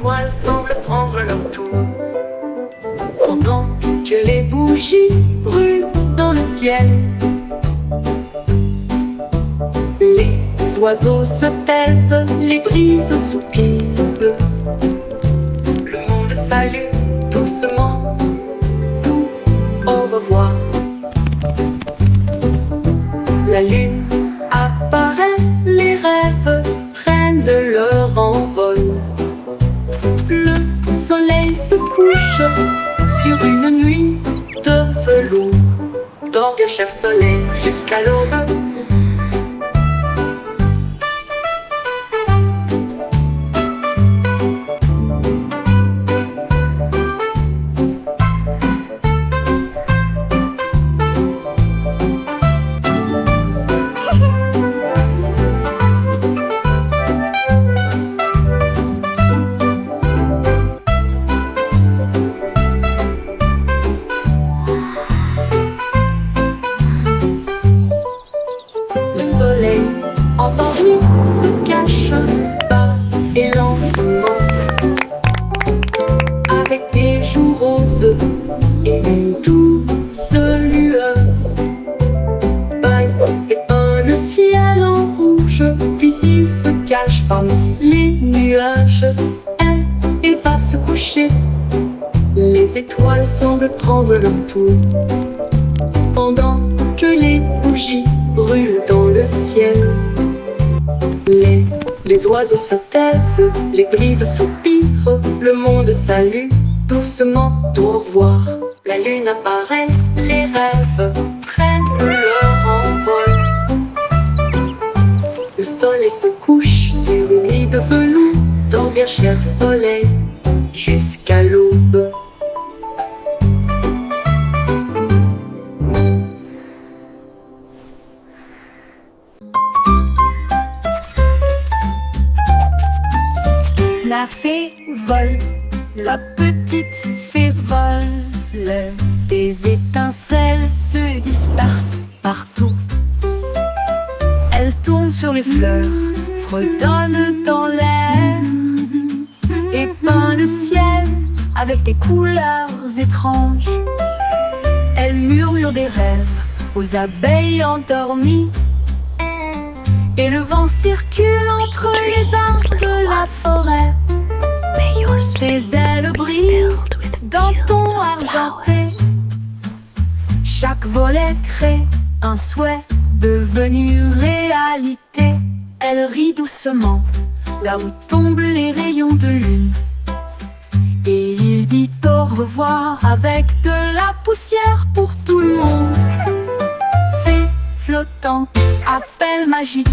étoiles semblent prendre leur tour. Pendant que les bougies brûlent dans le ciel, les oiseaux se taisent, les brises soupirent. Le monde salue doucement, tout au revoir. La lune apparaît, les rêves prennent leur envol. Le soleil se couche sur une nuit de velours. Dors bien cher soleil jusqu'à l'aube. Endormi se cache bas et lentement, avec des joues roses et une douce lueur. Baille et un ciel en rouge, puis il se cache parmi les nuages. Elle va se coucher, les étoiles semblent prendre leur tour. Pendant que les bougies brûlent dans le ciel, les oiseaux se taisent, les brises soupirent. Le monde salue doucement, au revoir. La lune apparaît, les rêves prennent leur envol. Le soleil se couche sur une lit de velours. Dors bien cher soleil jusqu'à l'aube. La fée vole, la petite fée vole. Des étincelles se dispersent partout. Elle tourne sur les fleurs, fredonne dans l'air et peint le ciel avec des couleurs étranges. Elle murmure des rêves aux abeilles endormies, et le vent circule entre les arbres de la forêt. Ses ailes brillent d'un ton argenté. Chaque volet crée un souhait devenu réalité. Elle rit doucement là où tombent les rayons de lune, et il dit au revoir avec de la poussière pour tout le monde. Fée flottante, appel magique.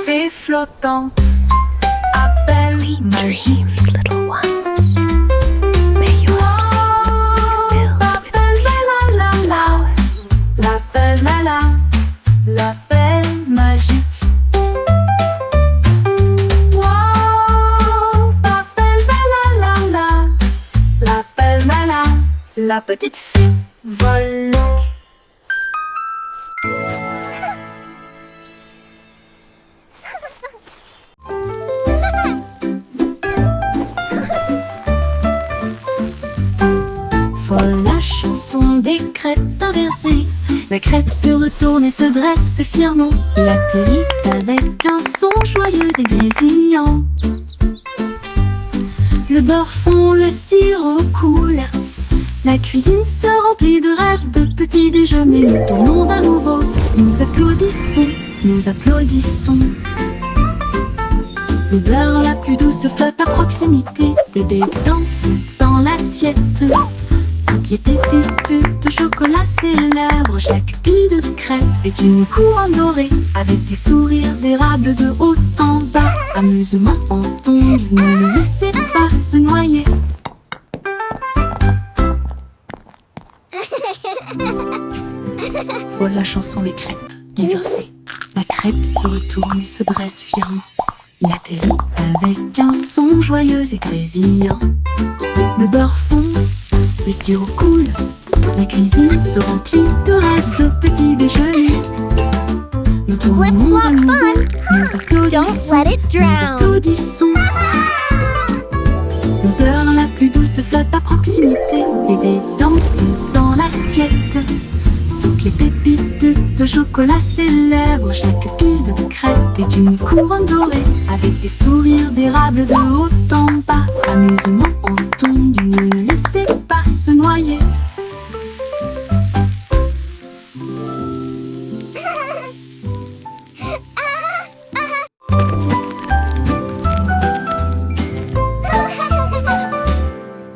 Fée flottante, appel magique. L'appel magique. Wow, l'appel l'appel la petite fille vole. Folle la chanson des crêpes inversées. La crêpe se retourne et se dresse fièrement. Il atterrit avec un son joyeux et grésillant. Le beurre fond, le sirop coule. La cuisine se remplit de rêves, de petits déjeuners. Nous tournons à nouveau, nous applaudissons, nous applaudissons. L'odeur la plus douce flotte à proximité. Bébé danse dans l'assiette. Qui était pépite de chocolat célèbre. Chaque pile de crêpes est une couronne dorée, avec des sourires d'érable de haut en bas. Amusement en tombe, ne le laissez pas se noyer. Voilà la chanson des crêpes, les versets. La crêpe se retourne et se dresse fièrement. Il atterrit avec un son joyeux et grésillant. Le beurre fond, le sirop coule. La cuisine se remplit de rêves de petits déjeuners. Nous tournons à nouveau, nous applaudissons, Don't let it nous drown. applaudissons. L'odeur la plus douce flotte à proximité. Bébé danse dans l'assiette. Toutes les pépites de chocolat célèbrent. Chaque pile de crêpes est une couronne dorée, avec des sourires d'érable de haut en bas. Amusement entendu, ne laissez pas se noyer.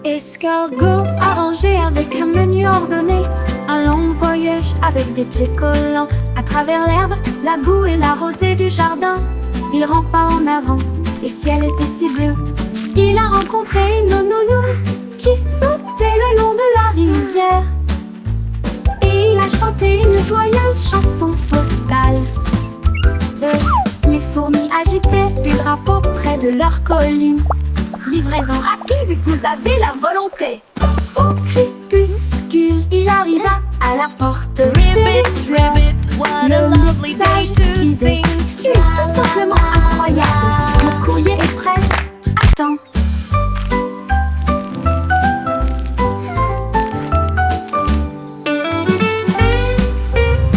Escargot arrangé avec un menu ordonné. Un long voyage avec des pieds collants. À travers l'herbe, la boue et la rosée du jardin. Il rampe pas en avant, le ciel était si bleu. Il a rencontré une nounou qui sautait le long de la rivière. Et il a chanté une joyeuse chanson postale. Les fourmis agitaient du drapeau près de leur colline. Livraison rapide, vous avez la volonté. Au crépuscule, il arriva à la porte. Ribbit, ribbit, what a Le lovely day message to disait, sing. tu es tout simplement incroyable. Le courrier est prêt. Attends.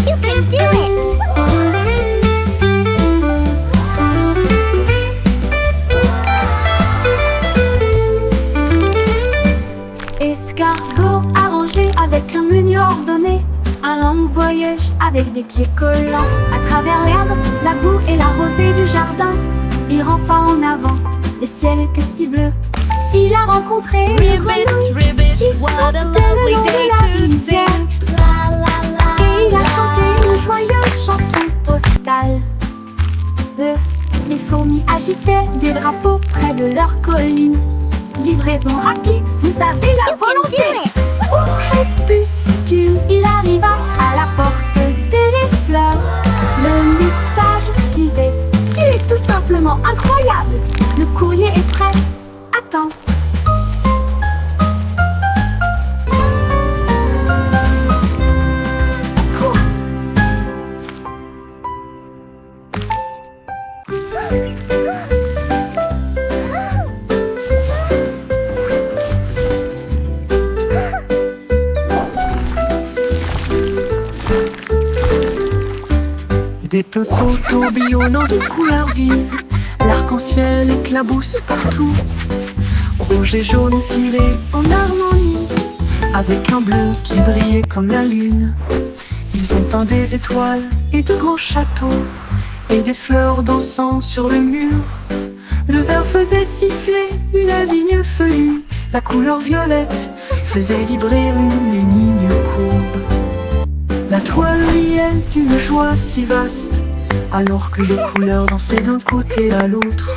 You can do it. Escargot arrangé avec un menu ordonné. Un long voyage avec des pieds collants. À travers l'herbe, la boue et la rosée du jardin. Il rampe pas en avant, le ciel était si bleu. Il a rencontré une Ribbit, grenouille ribbit, qui what a sautait le lovely long de day la to rivière. sing. La la la. Et il a chanté une joyeuse chanson postale. Les fourmis agitaient des drapeaux près de leur colline. Livraison rapide, vous avez la You can volonté. do it. Au crépuscule, il arriva à la porte des fleurs. Le message disait, tu es tout simplement incroyable. Le courrier est prêt. Attends. Cours. Des pinceaux tourbillonnant de couleurs vives. L'arc-en-ciel éclabousse partout. Rouge et jaune filés en harmonie, avec un bleu qui brillait comme la lune. Ils ont peint des étoiles et de grands châteaux, et des fleurs dansant sur le mur. Le vert faisait siffler une vigne feuillue. La couleur violette faisait vibrer une ligne courbe. La toile riait d'une joie si vaste, alors que les couleurs dansaient d'un côté à l'autre.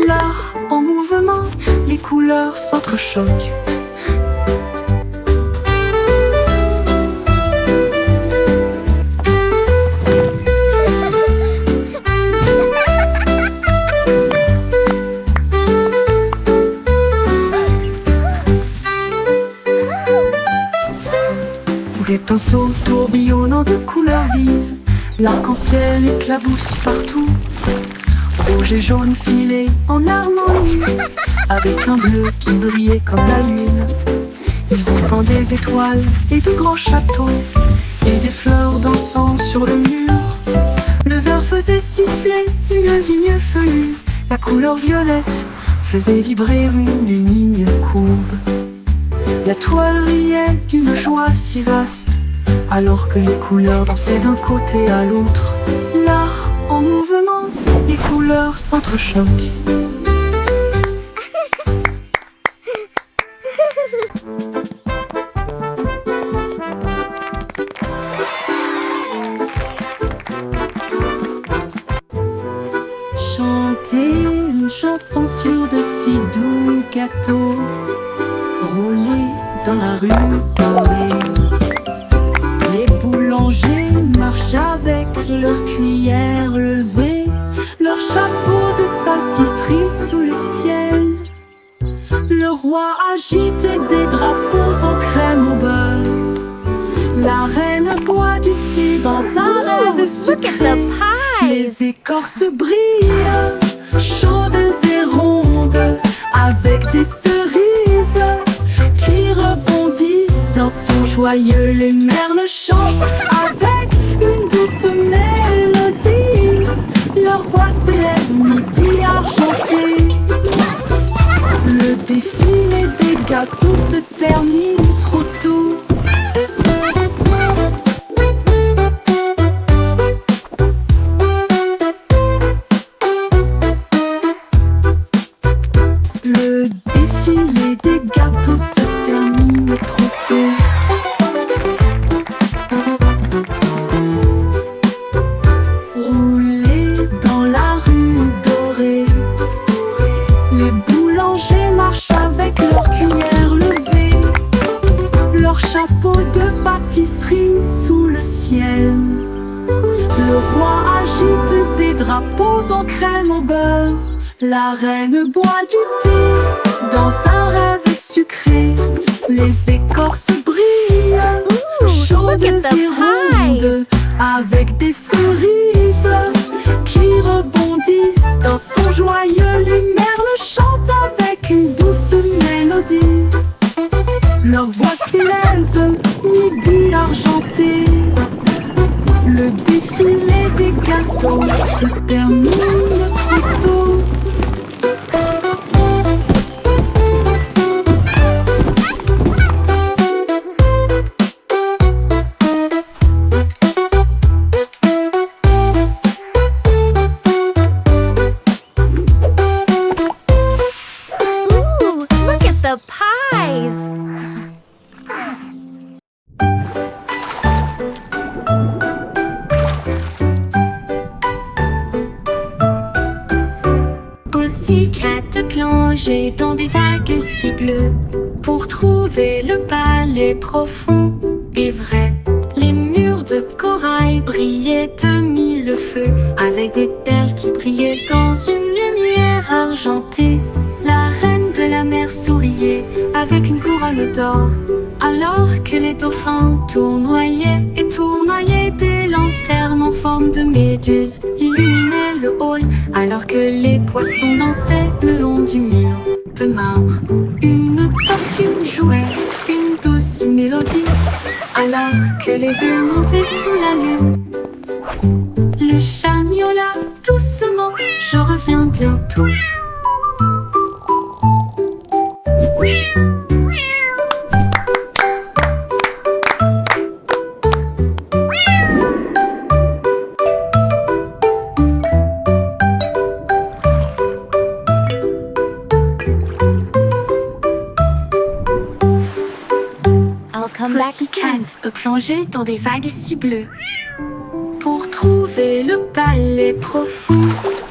L'art en mouvement, les couleurs s'entrechoquent. Des pinceaux tourbillonnant de couleurs vives. L'arc-en-ciel éclabousse partout. Rouge et jaune filés en harmonie, avec un bleu qui brillait comme la lune. Ils ont peint des étoiles et de grands châteaux, et des fleurs dansant sur le mur. Le vert faisait siffler une vigne feuillue. La couleur violette faisait vibrer une ligne courbe. La toile riait d'une joie si vaste, alors que les couleurs dansaient d'un côté à l'autre. L'art en mouvement, les couleurs s'entrechoquent. Chanter une chanson sur de si doux gâteaux, rouler dans la rue dorée. Les boulons boulangers marchent avec leur cuillère levée, leur chapeau de pâtisserie sous le ciel. Le roi agite des drapeaux en crème au beurre. La reine boit du thé dans un rêve Look at sucré. the pies! Les écorces brillent, chaudes et rondes, avec des cerises qui rebondissent dans son joyeux. Les merles chantent avec une douce mélodie. Leur voix s'élève midi argenté. Le défilé des gâteaux se termine trop tôt. Le défilé des gâteaux se termine trop tôt. Rouler dans la rue dorée, les boulangers marchent avec leur cuillère levée, leur chapeau de pâtisserie sous le ciel. Le roi agite des drapeaux en crème au beurre. La reine boit du thé dans un rêve sucré. Les écorces brillent, chaudes look at the et rondes, avec des cerises qui rebondissent dans son joyeux. Les merles chantent avec une douce mélodie. Leur voix s'élève, midi argenté. Le défilé des gâteaux se termine trop tôt. Ooh, look at the pies! Aussi quatre plonger dans des vagues si bleues pour trouver le palais profond et vrai. Les murs de corail brillaient de mille feux avec des perles qui brillaient dans une lumière argentée. La reine de la mer souriait avec une couronne d'or, alors que les dauphins tournoyaient et tournoyaient. Des lanternes en forme de méduse illuminaient le hall, alors que les poissons dansaient le long du mur de marbre. Une tortue jouait une douce mélodie, alors que les bulles montaient sous la lune. Le chat miaula doucement, je reviens bientôt. I'll come back soon. Pussycat plongeait dans des vagues si bleues pour trouver le palais profond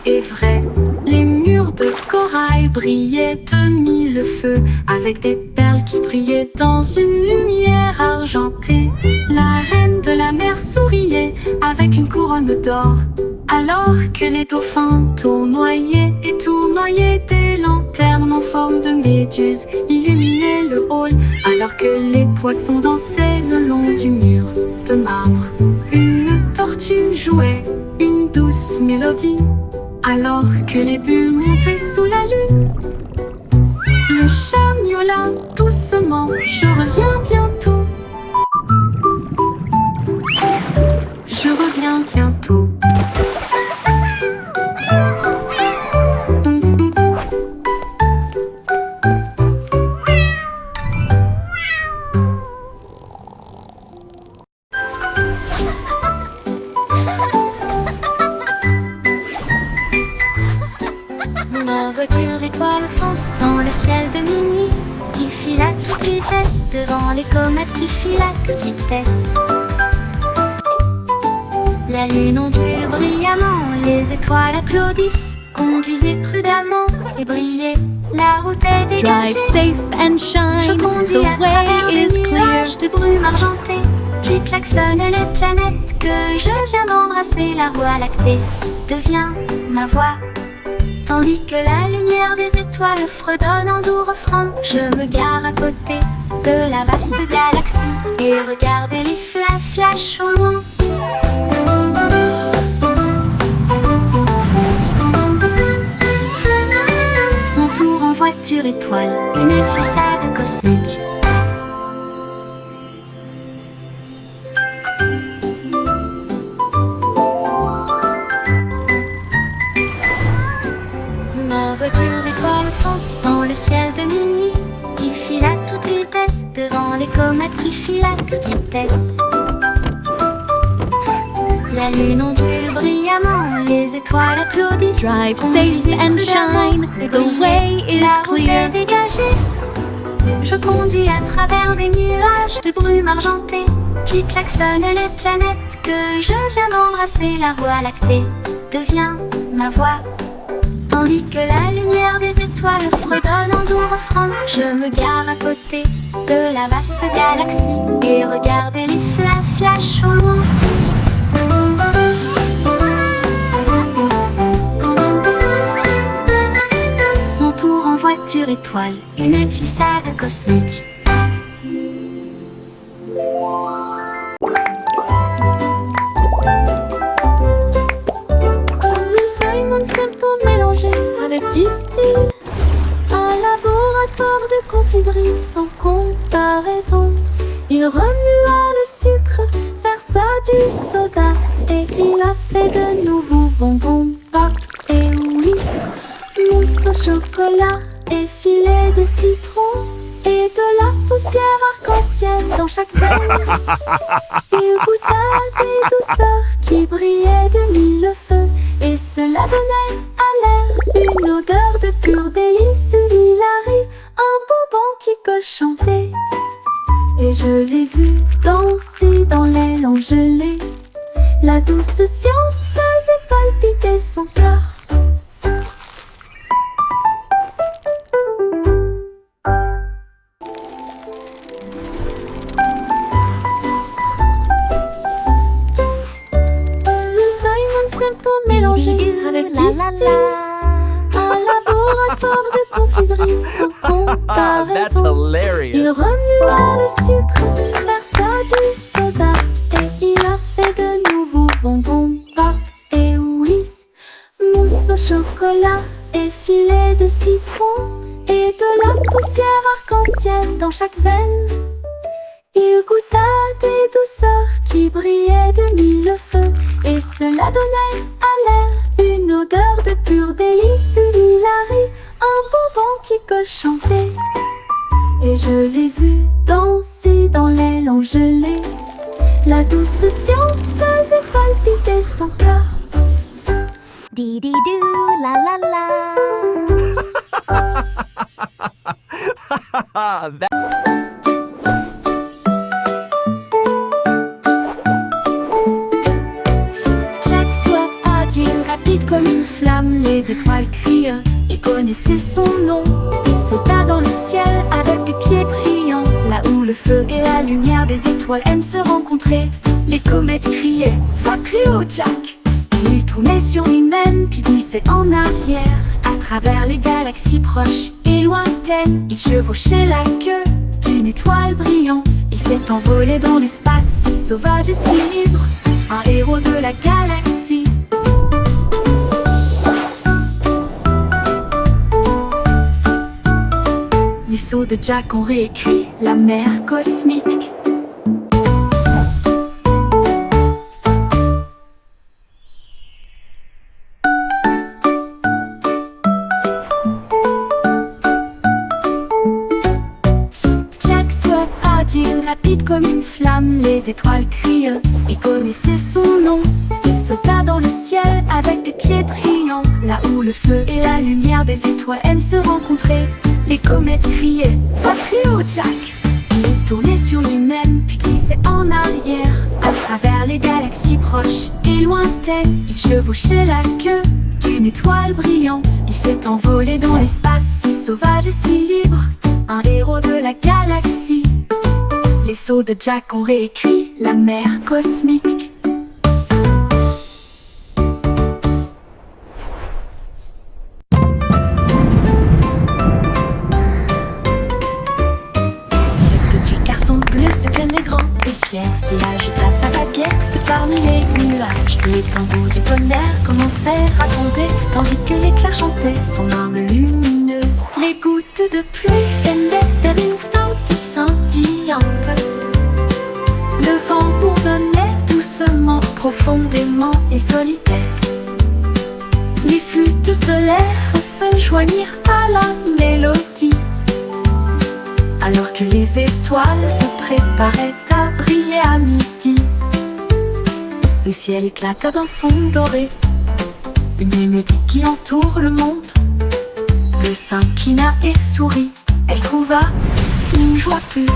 et vrai. Les murs de corail brillaient de mille feux avec des perles qui brillaient dans une lumière argentée. La reine de la mer souriait avec une couronne d'or, alors que les dauphins tournoyaient et tournoyaient. Des lanternes en forme de méduse illuminaient le hall, alors que les poissons dansaient le long du mur de marbre. Une tortue jouait une douce mélodie, alors que les bulles montaient sous la lune. Le chat miaula doucement, je reviens bientôt. Je reviens bientôt. Ma voiture étoile fonce dans le ciel de minuit, qui file à toute vitesse devant les comètes qui filent à toute vitesse. La lune ondule brillamment, les étoiles applaudissent. Conduisez prudemment et brillez, la route est dégagée. Drive safe and Je shine, conduis the à travers way des is clear. nuages de brume argentée. puis klaxonnent les planètes que je viens d'embrasser. La voie lactée devient ma voix, tandis que la lumière des étoiles fredonne en doux refrain. Je me gare à côté de la vaste galaxie et regarde les flashs au loin. Mon tour en voiture étoile, une glissade cosmique. Ma voiture étoile fonce dans le ciel de minuit, qui file à toute vitesse devant les comètes qui filent à toute vitesse. La lune ondule brillamment, les étoiles applaudissent. Drive safe and shine, the way is La route est clear. dégagée. Je conduis à travers des nuages de brume argentée, qui klaxonnent les planètes que je viens d'embrasser. La voie lactée devient ma voix, tandis que la lumière des étoiles fredonne en doux refrain. Je me gare à côté de la vaste galaxie et regarde les flashs au loin. Mon tour en voiture étoile, une glissade cosmique. Simon Simple mélangé avec du style, un laboratoire de confiserie sans comparaison. Il remua le sucre, versa du soda et il a fait de nouveaux bonbons, pop et whiz, mousse au chocolat et filet de citron et de la poussière arc-en-ciel dans chaque veine. Il goûta des douceurs qui brillaient de mille feux et cela donnait à l'air une odeur de pur délice. Hilary, un bonbon qui peut chanter. Et je l'ai vu danser dans l'aile en gelée. La douce science faisait palpiter son cœur. Le Simon Simple mélangé avec du style, un laboratoire de confiserie sans That's comparaison. Il hilarious. remua le sucre, versa du soda et il a fait de nouveaux bonbons, pop et whiz, mousse au chocolat et filet de citron et de la poussière arc-en-ciel dans chaque veine. Il goûta des douceurs qui brillaient de mille feux et cela donnait à l'air une odeur de pur délice. Hilary, un bonbon qui peut chanter. Et je l'ai vu danser dans l'aile en gelée. La douce science faisait palpiter son cœur. Dee-dee-doo, la la la. Jack soit agile, rapide comme une flamme, les étoiles crient, il connaissait son nom. Il sauta dans le ciel avec des pieds brillants, là où le feu et la lumière des étoiles aiment se rencontrer. Les comètes criaient, va plus haut Jack. Il tournait sur lui-même puis glissait en arrière, à travers les galaxies proches et lointaines. Il chevauchait la queue d'une étoile brillante. Il s'est envolé dans l'espace, si sauvage et si libre, un héros de la galaxie. Les sauts de Jack ont réécrit la mer cosmique. Jack soit agile, rapide comme une flamme, les étoiles crient, il connaissait son nom. Il sauta dans le ciel avec des pieds brillants, là où le feu et la lumière des étoiles aiment se rencontrer. Les comètes criaient, va plus haut Jack. Il tournait sur lui-même puis glissait en arrière, à travers les galaxies proches et lointaines. Il chevauchait la queue d'une étoile brillante. Il s'est envolé dans l'espace, si sauvage et si libre, un héros de la galaxie. Les sauts de Jack ont réécrit la mer cosmique. Le petit garçon bleu se tenait grand et fier. Il agita sa baguette parmi les nuages. Les tambours du tonnerre commencèrent à gronder, tandis que l'éclair chantait son âme lumineuse. Les gouttes de pluie venaient vers une tente scintillante. Le vent bourdonnait doucement, profondément et solitaire. Les flûtes solaires se joignirent à la mélodie, alors que les étoiles se préparaient à briller à midi. Le ciel éclata d'un son doré, une mélodie qui entoure le monde. Le s'inclina et sourit, elle trouva une joie pure.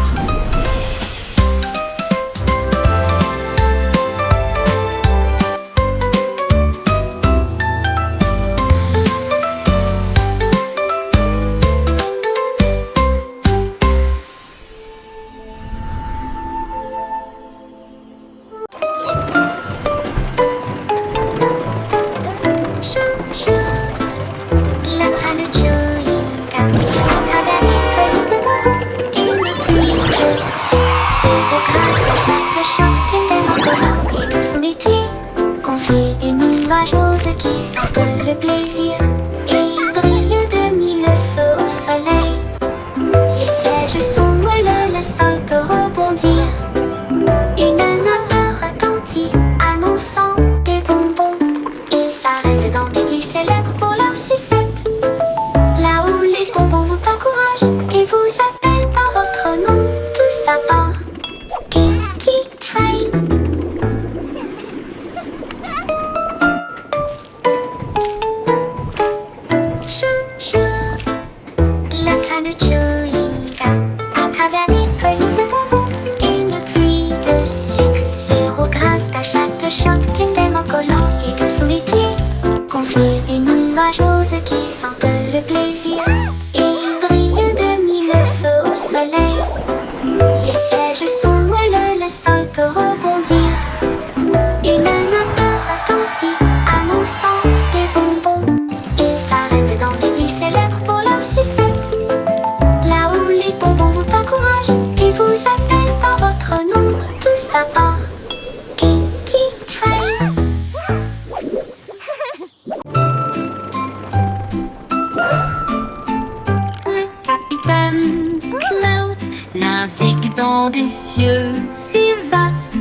Qui sentent le plaisir et il brille de mille feux au soleil. Les sièges sont moelleux, le sol peut rebondir. Une odeur retentit annonçant des bonbons. Ils s'arrêtent dans des villes célèbres pour leur sucette, là où les bonbons vous encouragent et vous appellent par votre nom. Tout ça part Kinky Train. Qui sentent le plaisir et il brille de mille feux au soleil. Les sièges sont moelleux, le sol peut rebondir. Une odeur retentit annonçant des bonbons. Ils s'arrêtent dans des villes célèbres pour leur sucette, là où les bonbons vous encouragent et vous appellent par votre nom. Tout ça part Kinky Train. Navigue dans des cieux si vastes,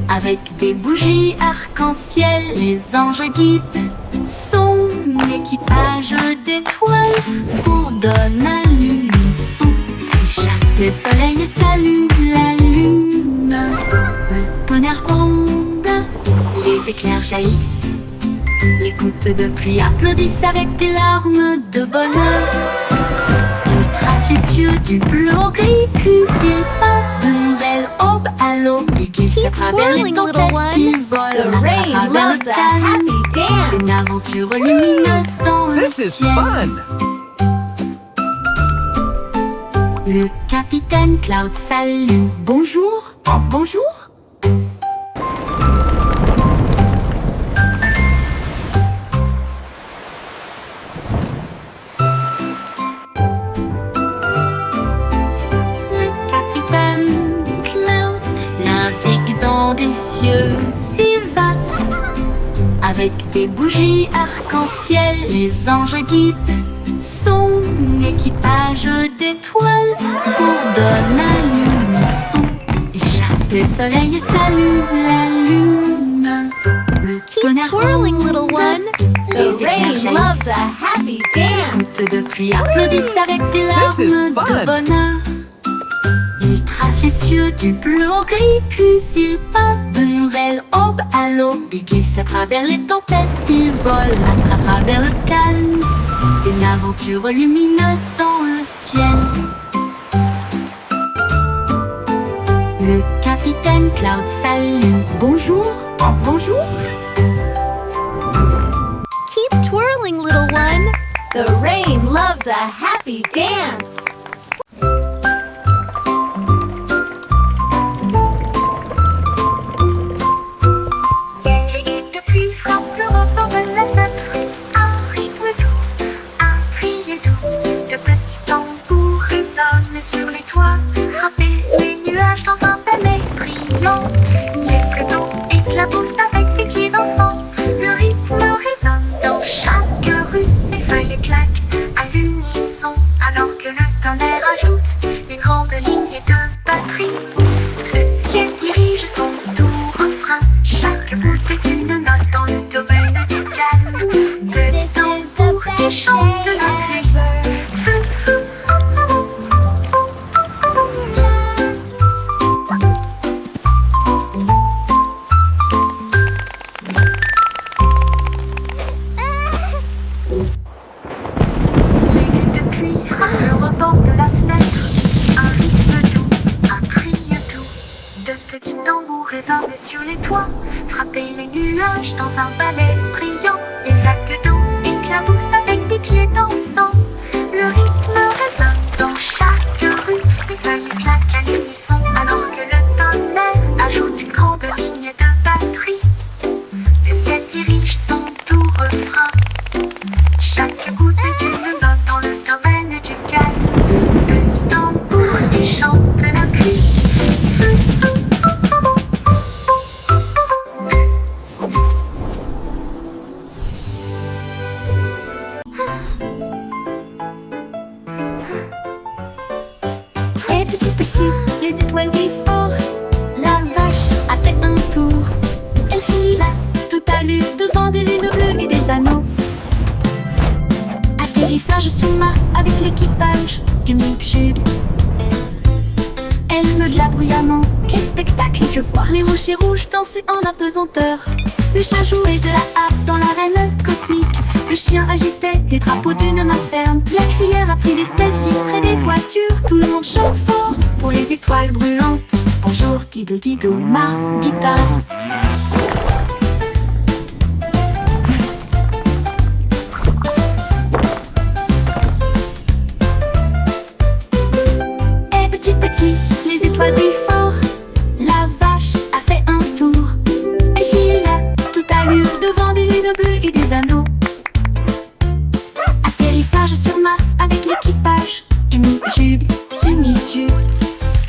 avec des bougies arc-en-ciel, les anges guident son équipage d'étoiles, bourdonne à l'unisson. Il chasse le soleil et salue la lune. Le tonnerre gronde, les éclairs jaillissent, les gouttes de pluie applaudissent avec des larmes de bonheur. Les cieux du bleu au gris, puis il part de nouvelles aubes à l'aube. Il glisse à travers les tempêtes, il vole à travers le ciel. Une aventure lumineuse dans le ciel. Le capitaine Cloud salue. Bonjour, bonjour. Des cieux si vastes, avec des bougies arc-en-ciel, les anges guident son équipage d'étoiles, bourdonne à l'unisson. Il chasse le soleil et salue la lune. Le tonnerre twirling, little one. les éclairs Loves a happy dance. gouttes de pluie applaudissent avec des larmes de bonheur. Il trace les cieux du bleu au gris, puis il part de nouvelles aubes à l'aube. Il glisse à travers les tempêtes, il vole à travers le calme. Une aventure lumineuse dans le ciel. Le capitaine Cloud salue. Bonjour, bonjour. Keep twirling, little one. The rain loves a happy dance. brillant. Les prétends éclaboussent avec des pieds dansants. Le rythme résonne dans chaque rue. Les feuilles claquent à l'unisson, alors que le tonnerre ajoute une grande ligne de batterie. Le ciel dirige son doux refrain. Chaque bout est une note dans le domaine du calme. Petit tambour qui chante de la pluie. Sur les toits, frapper les nuages dans un ballet brillant. Les vagues d'eau éclaboussent avec des pieds dansants. Le rythme résonne dans chaque rue. Les feuilles claquent à l'unisson, alors que le tonnerre ajoute une grande ligne de batterie. Le ciel dirige son doux refrain. Chaque goutte est une note dans le domaine du calme. Petit tambour qui chante la pluie. Les étoiles brillent fort. La vache a fait un tour. Elle file à toute allure devant des lunes bleues et des anneaux. Atterrissage sur Mars avec l'équipage du Mipchub. Elle meugla bruyamment. Quel spectacle je vois! Les rochers rouges danser en apesanteur. Le chat jouait de la harpe dans l'arène cosmique. Le chien agitait des drapeaux d'une main ferme. La cuillère a pris des selfies près des voitures. Tout le monde chante fort pour les étoiles brûlantes. Bonjour Dido Dido, Mars Guitars. Et petit petit, les étoiles brillent fort. La vache a fait un tour. Elle file à toute allure devant des lunes bleues et des anneaux. Atterrissage sur Mars avec l'équipage du Mipchub, du Mipchub.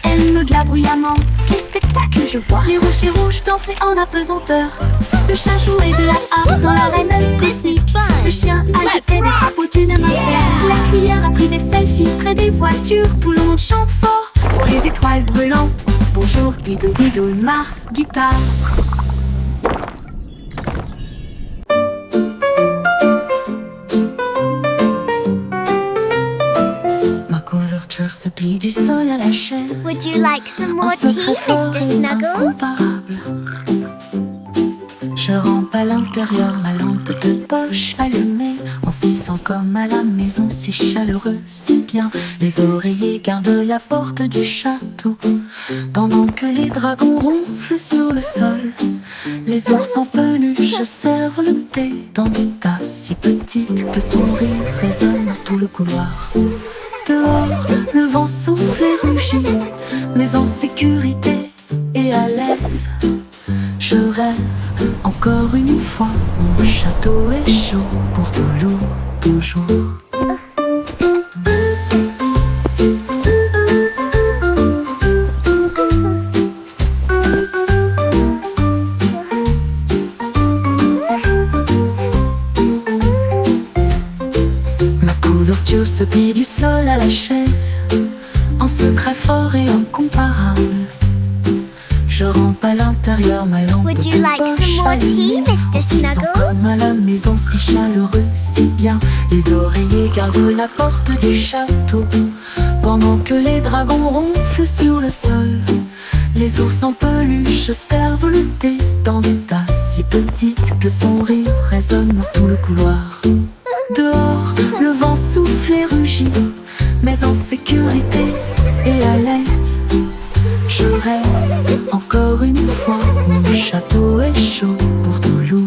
Elle meugla bruyamment. Quel spectacle je vois! Les rochers rouges dansaient en apesanteur. Le chat jouait de la harpe dans l'arène cosmique. Le chien agitait des drapeaux d'une main ferme. La cuillère a pris des selfies près des voitures. Tout le monde chante fort pour les étoiles brûlantes. Bonjour Dido Dido, Mars Guitars. Se plie du sol à la chair. Would you like some more Un tea, secret fort Mr. et Snuggles? incomparable. Je rampe à l'intérieur, ma lampe de poche allumée. On s'y sent comme à la maison, c'est chaleureux, c'est bien. Les oreillers gardent la porte du château, pendant que les dragons ronflent sur le sol. Les ours en peluche servent le thé dans des tasses si petites que son rire résonne dans tout le couloir. Dehors, le vent souffle et rugit, mais en sécurité et à l'aise. Je rêve encore une fois, mon château est chaud pour toujours. Se plie du sol à la chaise, en secret fort et incomparable. Je rampe à l'intérieur, ma lampe Would you de like poche some more tea, allumée. Mr. On s'y sent Snuggles? comme à la maison, si chaleureux, si bien. Les oreillers gardent la porte du château, pendant que les dragons ronflent sur le sol. Les ours en peluche servent le thé dans des tasses si petites que son rire résonne dans tout le couloir. Dehors, le vent souffle et rugit, mais en sécurité et à l'aise. Je rêve encore une fois, mon château est chaud pour toujours.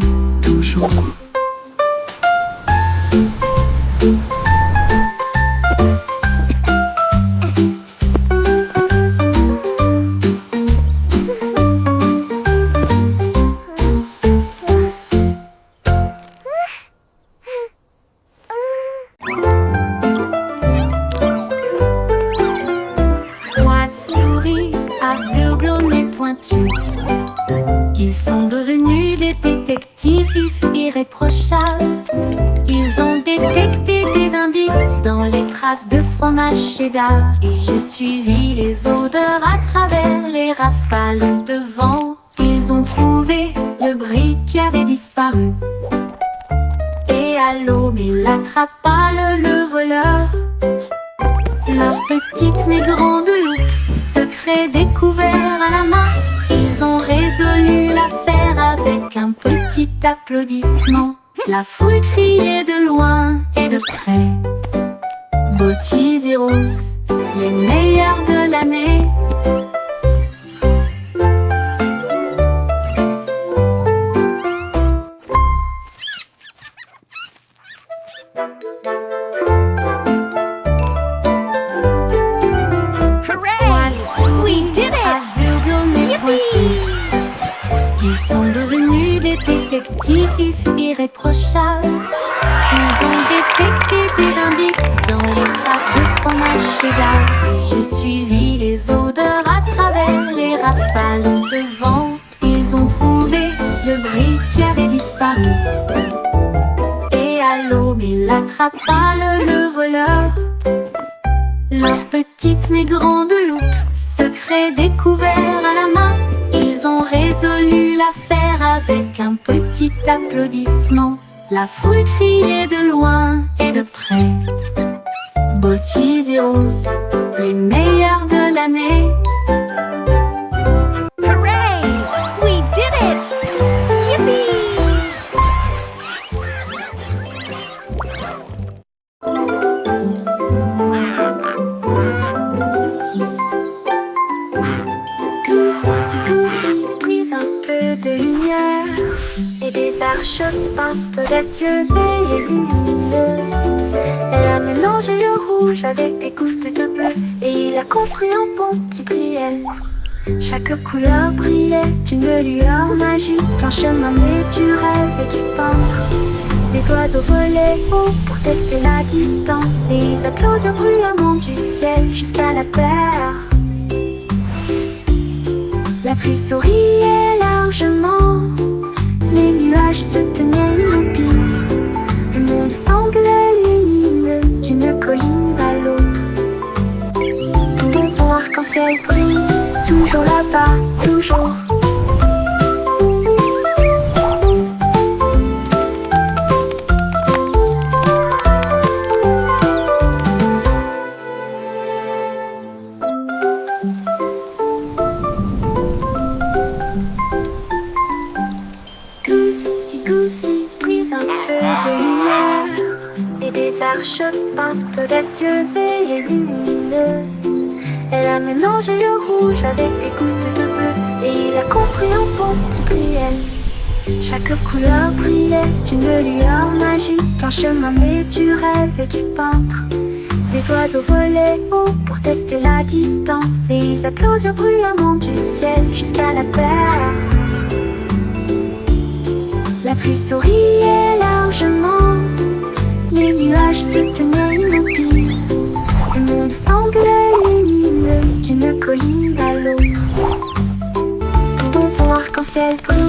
aventures. Ils sont devenus des détectives irréprochables. Ils ont détecté des indices dans les traces de fromage cheddar. Et j'ai suivi les odeurs à travers les rafales de vent. Ils ont trouvé le brick qui avait disparu. Et à l'aube, il attrapa le voleur. Leur petite mais grande loupe, secret découvert à la main. Ils ont résolu l'affaire avec un petit applaudissement. La foule criait de loin et de près. Beau Cheese et Rose, les meilleurs de l'année. We did it! Yippee! Ils sont devenus des détectives irréprochables. Ils ont détecté des indices dans les traces de fromage cheddar. Et j'ai suivi les odeurs à travers les rafales de vent. Ils ont trouvé le brick qui avait disparu. Et à l'aube, il attrapa le voleur. Leur petite mais grande loupe, secret découvert à la main. Ils ont résolu l'affaire avec un petit applaudissement. La foule criait de loin et de près. Beau Cheese et Rose, les meilleurs de l'année. Hooray! We did it! Yippee! Brise un peu de lumière et des arches audacieuses et lumineuses. Elle a mélangé le rouge avec des gouttes de bleu et il a construit un pont qui brillait. Chaque couleur brillait d'une lueur magique, un chemin né du rêve et du peintre. Les oiseaux volaient haut pour tester la distance et ils applaudirent bruyamment du ciel jusqu'à la terre. La pluie souriait largement, les nuages se tenaient immobiles. Le monde semblait lumineux d'une colline à l'autre. Tout ton arc-en-ciel brille, toujours là-bas, toujours. Peintes audacieuses et lumineuses. Elle a mélangé le rouge avec des gouttes de bleu et il a construit un pont qui brillait. Chaque couleur brillait d'une lueur magique, un chemin né du rêve et du peintre. Les oiseaux volaient haut pour tester la distance et ils applaudirent bruyamment du ciel jusqu'à la terre. La pluie souriait largement, les nuages se tenaient immobiles. Le monde semblait lumineux d'une colline à l'autre. Tout ton arc-en-ciel brille.